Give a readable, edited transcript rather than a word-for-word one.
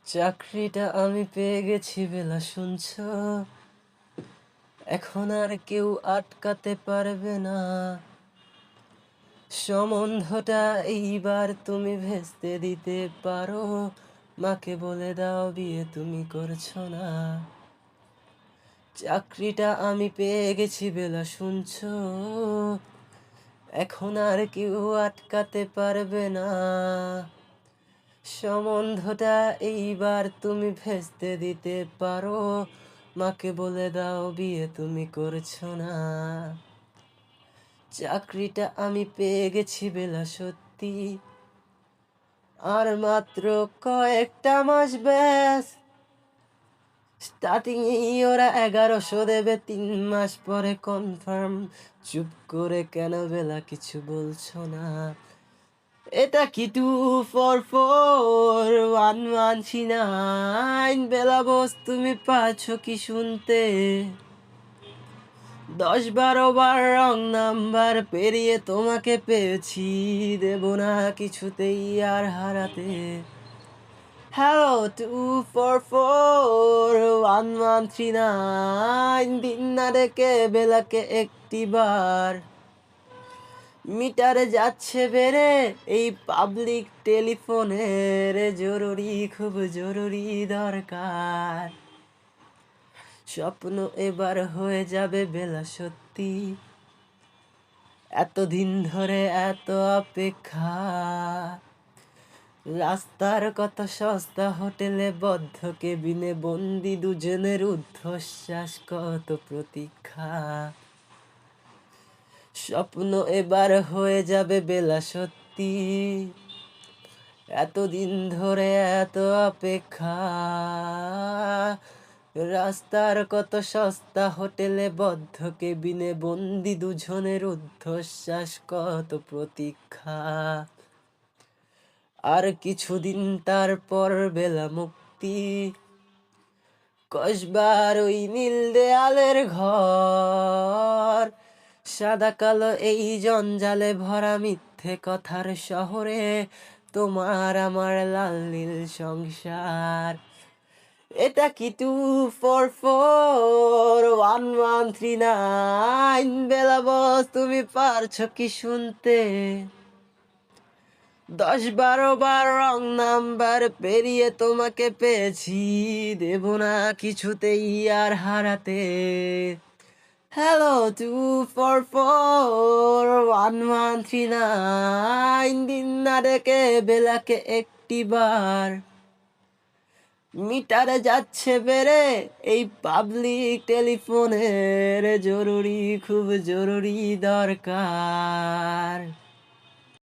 চাকরিটা আমি পেয়ে গেছি বেলা শুনছো, এখন আর কেউ আটকাতে পারবে না। সম্বন্ধটা এইবার তুমি ভেস্তে দিতে পারো, মাকে বলে দাও বিয়ে তুমি করছো না। চাকরিটা আমি পেয়ে গেছি বেলা শুনছো, এখন আর কেউ আটকাতে পারবে না। সম্বন্ধটা এইবার তুমি ভেস্তে দিতে পারো, মাকে বলে দাও বিয়ে তুমি করছো না। চাকরিটা আমি পেয়ে গেছি বেলা সত্যি, আর মাত্র কয়েকটা মাস ব্যাস। স্টার্টিং ওরা 1100 দেবে, 3 মাস পরে কনফার্ম। চুপ করে কেন বেলা কিছু বলছো না? এটা কি 2441139? বেলা বস তুমি পাচ্ছ কি শুনতে? 10-12 বার রং নাম্বার পেরিয়ে তোমাকে পেয়েছি, দেব না কিছুতেই আর হারাতে। হ্যালো 2441139, দিন না ডেকে বেলাকে একটিবার। মিটারে যাচ্ছে বেড়ে এই পাবলিক টেলিফোনের, জরুরি খুব জরুরি দরকার। স্বপ্ন এবার হয়ে যাবে বেলা সত্যি, এতদিন ধরে এত অপেক্ষা। রাস্তার কত সস্তা হোটেলে বদ্ধ কেবিনে বন্দি দুজনের ঊর্ধ্বশ্বাস, কত প্রতীক্ষা। স্বপ্ন এবার হয়ে যাবে বেলা সত্যি, এতদিন ধরে এত অপেক্ষা। রাস্তার কত সস্তা হোটেলে বদ্ধ কেবিনে বন্দি দুজনের ঊর্ধ্বশ্বাস, কত প্রতীক্ষা। আর কিছুদিন তারপর বেলা মুক্তি, কসবার ওই নীল দেয়ালের ঘর। সাদা কালো এই জঞ্জালে ভরা মিথ্যে কথার শহরে, তোমার আমার লাল নীল সংসার। এটা কি 2441139? বেলা বস তুমি পারছো কি শুনতে? 10-12 বার রং নাম্বার পেরিয়ে তোমাকে পেয়েছি, দেব না কিছুতেই আর হারাতে। হ্যালো 2441139, দিন না ডেকে বেলাকে একটিবার। মিটারে যাচ্ছে বেড়ে এই পাবলিক টেলিফোনের, জরুরি খুব জরুরি দরকার।